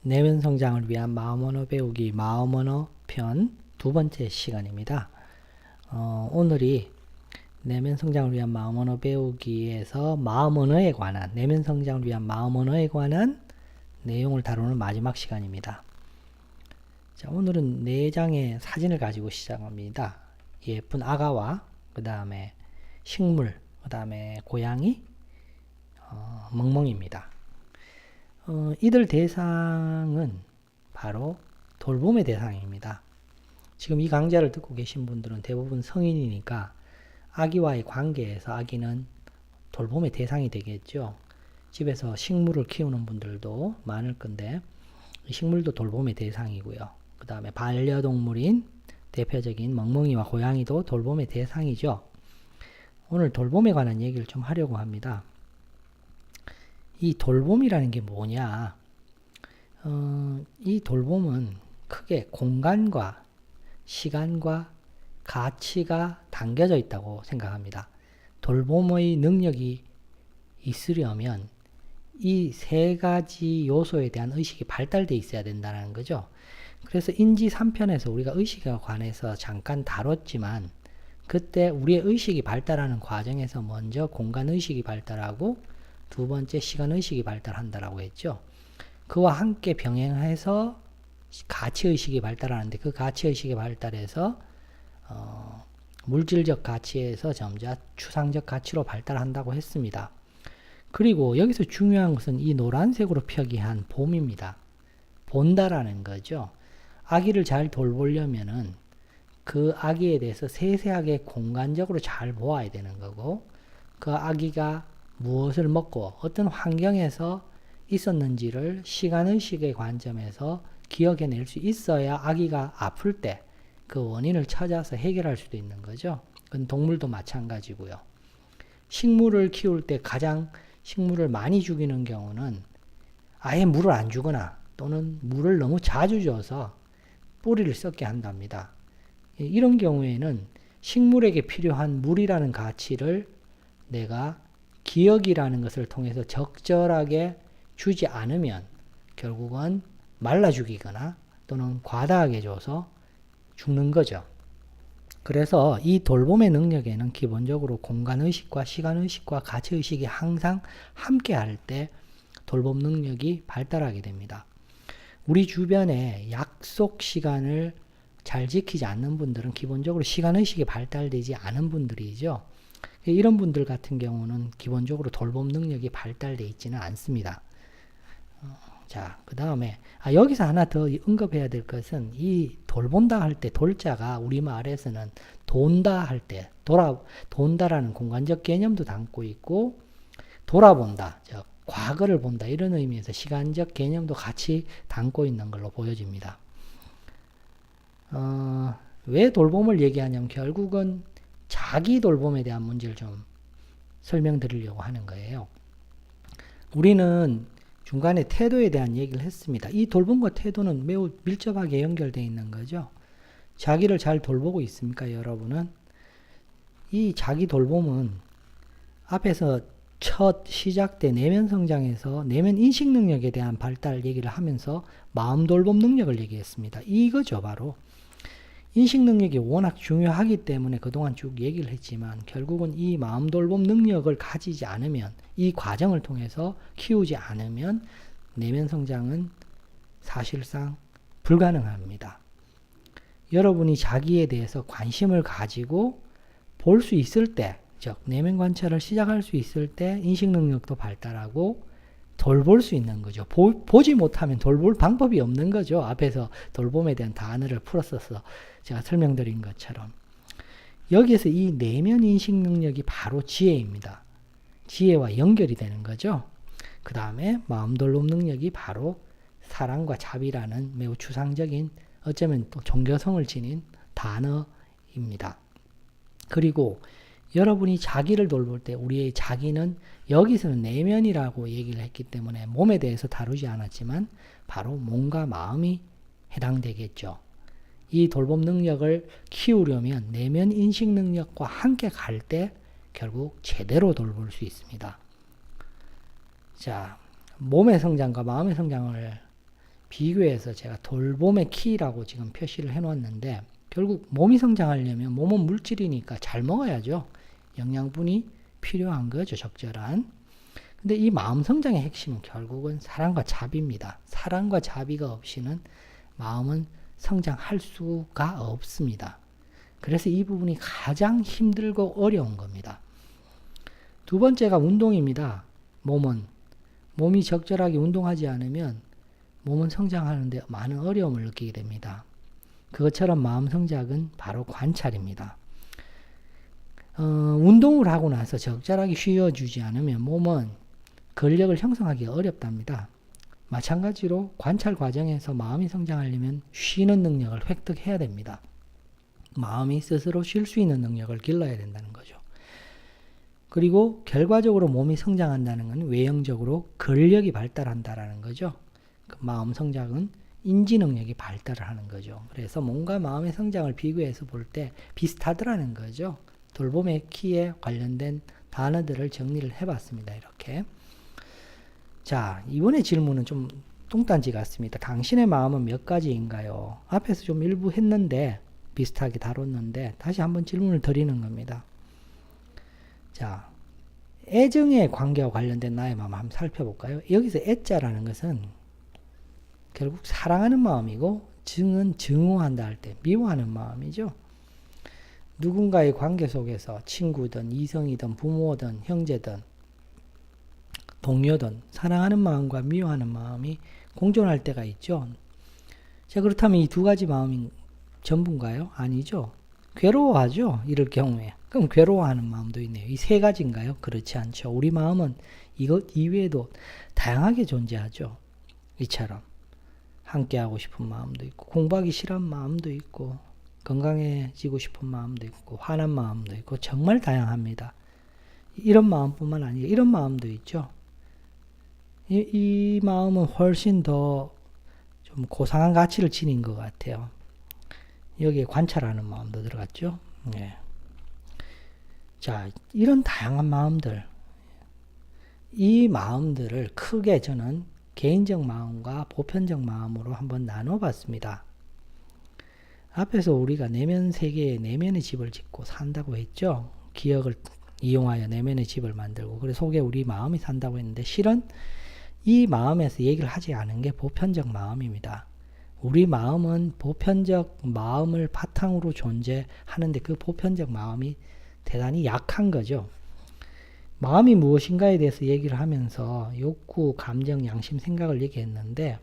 내면 성장을 위한 마음 언어 배우기 마음 언어 편 두 번째 시간입니다. 오늘이 내면 성장을 위한 마음 언어 배우기에서 마음 언어에 관한 내면 성장을 위한 마음 언어에 관한 내용을 다루는 마지막 시간입니다. 자, 오늘은 4장의 사진을 가지고 시작합니다. 예쁜 아가와 그 다음에 식물, 그 다음에 고양이, 멍멍입니다. 이들 대상은 바로 돌봄의 대상입니다. 지금 이 강좌를 듣고 계신 분들은 대부분 성인이니까 아기와의 관계에서 아기는 돌봄의 대상이 되겠죠. 집에서 식물을 키우는 분들도 많을 건데 식물도 돌봄의 대상이고요. 그 다음에 반려동물인 대표적인 멍멍이와 고양이도 돌봄의 대상이죠. 오늘 돌봄에 관한 얘기를 좀 하려고 합니다. 이 돌봄이라는 게 뭐냐? 이 돌봄은 크게 공간과 시간과 가치가 담겨져 있다고 생각합니다. 돌봄의 능력이 있으려면 이 세 가지 요소에 대한 의식이 발달되어 있어야 된다는 거죠. 그래서 인지 3편에서 우리가 의식에 관해서 잠깐 다뤘지만 그때 우리의 의식이 발달하는 과정에서 먼저 공간의식이 발달하고 두 번째 시간의식이 발달한다라고 했죠. 그와 함께 병행해서 가치의식이 발달하는데 그 가치의식이 발달해서 물질적 가치에서 점차 추상적 가치로 발달한다고 했습니다. 그리고 여기서 중요한 것은 이 노란색으로 표기한 봄입니다. 본다라는 거죠. 아기를 잘 돌보려면은 그 아기에 대해서 세세하게 공간적으로 잘 보아야 되는 거고 그 아기가 무엇을 먹고 어떤 환경에서 있었는지를 시간의식의 관점에서 기억해낼 수 있어야 아기가 아플 때 그 원인을 찾아서 해결할 수도 있는 거죠. 그건 동물도 마찬가지고요. 식물을 키울 때 가장 식물을 많이 죽이는 경우는 아예 물을 안 주거나 또는 물을 너무 자주 줘서 뿌리를 썩게 한답니다. 이런 경우에는 식물에게 필요한 물이라는 가치를 내가 기억이라는 것을 통해서 적절하게 주지 않으면 결국은 말라 죽이거나 또는 과다하게 줘서 죽는 거죠. 그래서 이 돌봄의 능력에는 기본적으로 공간의식과 시간의식과 가치의식이 항상 함께 할 때 돌봄 능력이 발달하게 됩니다. 우리 주변에 약속 시간을 잘 지키지 않는 분들은 기본적으로 시간의식이 발달되지 않은 분들이죠. 이런 분들 같은 경우는 기본적으로 돌봄 능력이 발달되어 있지는 않습니다. 자, 그 다음에 여기서 하나 더 언급해야 될 것은 이 돌본다 할 때 돌자가 우리말에서는 돈다 할 때 돈다라는 공간적 개념도 담고 있고 돌아본다, 즉 과거를 본다 이런 의미에서 시간적 개념도 같이 담고 있는 걸로 보여집니다. 왜 돌봄을 얘기하냐면 결국은 자기 돌봄에 대한 문제를 좀 설명드리려고 하는 거예요. 우리는 중간에 태도에 대한 얘기를 했습니다. 이 돌봄과 태도는 매우 밀접하게 연결되어 있는 거죠. 자기를 잘 돌보고 있습니까, 여러분은? 이 자기 돌봄은 앞에서 첫 시작 때 내면 성장에서 내면 인식 능력에 대한 발달 얘기를 하면서 마음 돌봄 능력을 얘기했습니다. 이거죠, 바로. 인식 능력이 워낙 중요하기 때문에 그동안 쭉 얘기를 했지만 결국은 이 마음 돌봄 능력을 가지지 않으면 이 과정을 통해서 키우지 않으면 내면 성장은 사실상 불가능합니다. 여러분이 자기에 대해서 관심을 가지고 볼 수 있을 때, 즉 내면 관찰을 시작할 수 있을 때 인식 능력도 발달하고 돌볼 수 있는 거죠. 보지 못하면 돌볼 방법이 없는 거죠. 앞에서 돌봄에 대한 단어를 풀었어서 제가 설명드린 것처럼. 여기에서 이 내면 인식 능력이 바로 지혜입니다. 지혜와 연결이 되는 거죠. 그 다음에 마음 돌봄 능력이 바로 사랑과 자비라는 매우 추상적인 어쩌면 또 종교성을 지닌 단어입니다. 그리고 여러분이 자기를 돌볼 때 우리의 자기는 여기서는 내면이라고 얘기를 했기 때문에 몸에 대해서 다루지 않았지만 바로 몸과 마음이 해당되겠죠. 이 돌봄 능력을 키우려면 내면 인식 능력과 함께 갈 때 결국 제대로 돌볼 수 있습니다. 자, 몸의 성장과 마음의 성장을 비교해서 제가 돌봄의 키라고 지금 표시를 해 놓았는데, 결국 몸이 성장하려면 몸은 물질이니까 잘 먹어야죠. 영양분이 필요한 거죠, 적절한. 근데 이 마음 성장의 핵심은 결국은 사랑과 자비입니다. 사랑과 자비가 없이는 마음은 성장할 수가 없습니다. 그래서 이 부분이 가장 힘들고 어려운 겁니다. 두 번째가 운동입니다. 몸이 적절하게 운동하지 않으면 몸은 성장하는데 많은 어려움을 느끼게 됩니다. 그것처럼 마음 성장은 바로 관찰입니다. 운동을 하고 나서 적절하게 쉬어주지 않으면 몸은 근력을 형성하기 어렵답니다. 마찬가지로 관찰 과정에서 마음이 성장하려면 쉬는 능력을 획득해야 됩니다. 마음이 스스로 쉴 수 있는 능력을 길러야 된다는 거죠. 그리고 결과적으로 몸이 성장한다는 건 외형적으로 근력이 발달한다라는 거죠. 그 마음 성장은 인지 능력이 발달을 하는 거죠. 그래서 몸과 마음의 성장을 비교해서 볼 때 비슷하더라는 거죠. 돌봄의 키에 관련된 단어들을 정리를 해봤습니다. 이렇게. 자, 이번에 질문은 좀 뚱딴지 같습니다. 당신의 마음은 몇 가지인가요? 앞에서 좀 일부 했는데 비슷하게 다뤘는데 다시 한번 질문을 드리는 겁니다. 자, 애정의 관계와 관련된 나의 마음 한번 살펴볼까요? 여기서 애자라는 것은 결국 사랑하는 마음이고, 증은 증오한다 할 때 미워하는 마음이죠. 누군가의 관계 속에서 친구든 이성이든 부모든 형제든 동료든 사랑하는 마음과 미워하는 마음이 공존할 때가 있죠. 자, 그렇다면 이 두 가지 마음이 전부인가요? 아니죠. 괴로워하죠. 이럴 경우에. 그럼 괴로워하는 마음도 있네요. 이 세 가지인가요? 그렇지 않죠. 우리 마음은 이것 이외에도 다양하게 존재하죠. 이처럼 함께하고 싶은 마음도 있고, 공부하기 싫은 마음도 있고, 건강해지고 싶은 마음도 있고, 화난 마음도 있고, 정말 다양합니다. 이런 마음뿐만 아니라 이런 마음도 있죠. 이 마음은 훨씬 더 좀 고상한 가치를 지닌 것 같아요. 여기에 관찰하는 마음도 들어갔죠. 네. 자, 이런 다양한 마음들, 이 마음들을 크게 저는 개인적 마음과 보편적 마음으로 한번 나눠봤습니다. 앞에서 우리가 내면 세계에 내면의 집을 짓고 산다고 했죠. 기억을 이용하여 내면의 집을 만들고, 그래서 속에 우리 마음이 산다고 했는데, 실은 이 마음에서 얘기를 하지 않은 게 보편적 마음입니다. 우리 마음은 보편적 마음을 바탕으로 존재하는데, 그 보편적 마음이 대단히 약한 거죠. 마음이 무엇인가에 대해서 얘기를 하면서 욕구, 감정, 양심, 생각을 얘기했는데,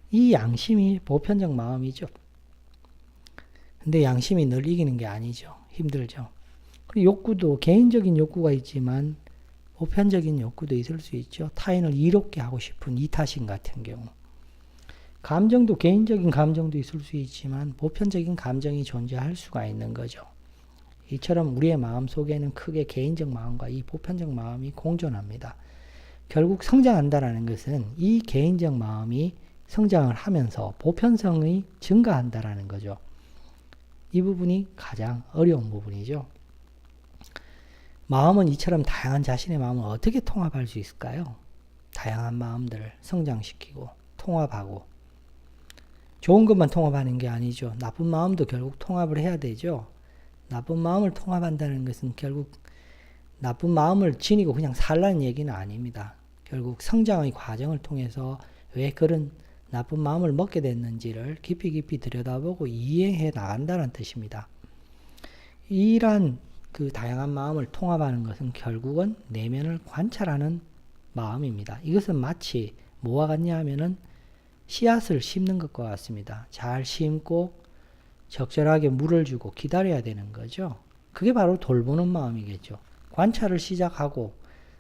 이 양심이 보편적 마음이죠. 근데 양심이 늘 이기는 게 아니죠. 힘들죠. 그리고 욕구도 개인적인 욕구가 있지만 보편적인 욕구도 있을 수 있죠. 타인을 이롭게 하고 싶은 이타심 같은 경우. 감정도 개인적인 감정도 있을 수 있지만 보편적인 감정이 존재할 수가 있는 거죠. 이처럼 우리의 마음 속에는 크게 개인적 마음과 이 보편적 마음이 공존합니다. 결국 성장한다는 것은 이 개인적 마음이 성장을 하면서 보편성이 증가한다는 거죠. 이 부분이 가장 어려운 부분이죠. 마음은 이처럼 다양한 자신의 마음을 어떻게 통합할 수 있을까요? 다양한 마음들을 성장시키고 통합하고, 좋은 것만 통합하는 게 아니죠. 나쁜 마음도 결국 통합을 해야 되죠. 나쁜 마음을 통합한다는 것은 결국 나쁜 마음을 지니고 그냥 살라는 얘기는 아닙니다. 결국 성장의 과정을 통해서 왜 그런 나쁜 마음을 먹게 됐는지를 깊이 들여다보고 이해해 나간다는 뜻입니다. 이러한 그 다양한 마음을 통합하는 것은 결국은 내면을 관찰하는 마음입니다. 이것은 마치 뭐와 같냐 하면은 씨앗을 심는 것과 같습니다. 잘 심고 적절하게 물을 주고 기다려야 되는 거죠. 그게 바로 돌보는 마음이겠죠. 관찰을 시작하고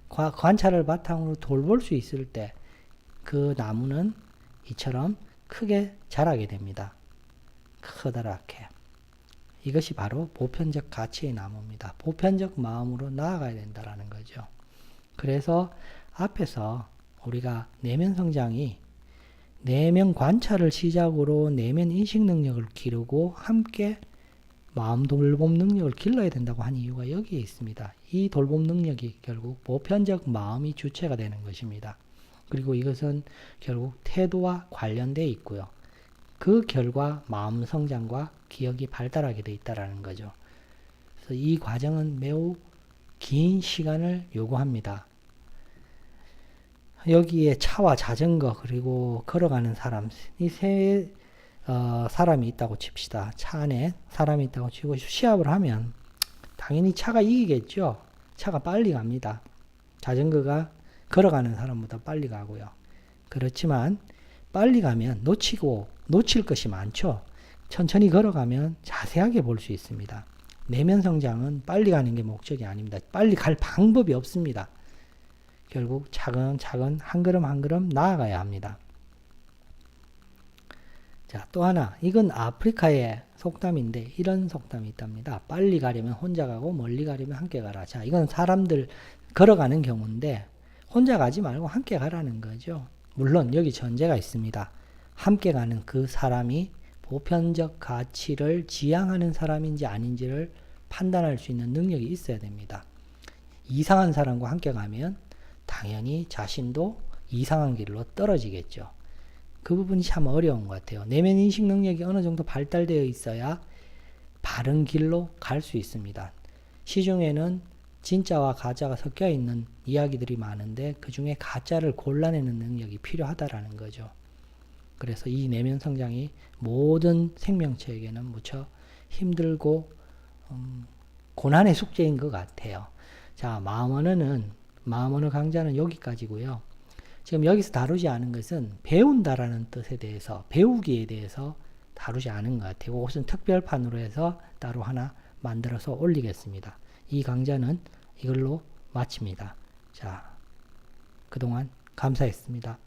관찰을 바탕으로 돌볼 수 있을 때 그 나무는 이처럼 크게 자라게 됩니다. 커다랗게. 이것이 바로 보편적 가치의 나무입니다. 보편적 마음으로 나아가야 된다는 거죠. 그래서 앞에서 우리가 내면 성장이 내면 관찰을 시작으로 내면 인식 능력을 기르고 함께 마음 돌봄 능력을 길러야 된다고 한 이유가 여기에 있습니다. 이 돌봄 능력이 결국 보편적 마음이 주체가 되는 것입니다. 그리고 이것은 결국 태도와 관련되어 있고요. 그 결과 마음 성장과 기억이 발달하게 되어 있다는 거죠. 그래서 이 과정은 매우 긴 시간을 요구합니다. 여기에 차와 자전거 그리고 걸어가는 사람 이 세 사람이 있다고 칩시다. 차 안에 사람이 있다고 치고 시합을 하면 당연히 차가 이기겠죠. 차가 빨리 갑니다. 자전거가 걸어가는 사람보다 빨리 가고요. 그렇지만 빨리 가면 놓칠 것이 많죠. 천천히 걸어가면 자세하게 볼 수 있습니다. 내면 성장은 빨리 가는 게 목적이 아닙니다. 빨리 갈 방법이 없습니다. 결국 차근차근 한 걸음 한 걸음 나아가야 합니다. 자, 또 하나, 이건 아프리카의 속담인데 이런 속담이 있답니다. 빨리 가려면 혼자 가고 멀리 가려면 함께 가라. 자, 이건 사람들 걸어가는 경우인데 혼자 가지 말고 함께 가라는 거죠. 물론 여기 전제가 있습니다. 함께 가는 그 사람이 보편적 가치를 지향하는 사람인지 아닌지를 판단할 수 있는 능력이 있어야 됩니다. 이상한 사람과 함께 가면 당연히 자신도 이상한 길로 떨어지겠죠. 그 부분이 참 어려운 것 같아요. 내면 인식 능력이 어느 정도 발달되어 있어야 바른 길로 갈 수 있습니다. 시중에는 진짜와 가짜가 섞여 있는 이야기들이 많은데 그 중에 가짜를 골라내는 능력이 필요하다라는 거죠. 그래서 이 내면 성장이 모든 생명체에게는 무척 힘들고 고난의 숙제인 것 같아요. 자, 마음 언어 강좌는 여기까지고요. 지금 여기서 다루지 않은 것은 배운다라는 뜻에 대해서, 배우기에 대해서 다루지 않은 것 같아요. 그것은 특별판으로 해서 따로 하나 만들어서 올리겠습니다. 이 강좌는 이걸로 마칩니다. 자, 그동안 감사했습니다.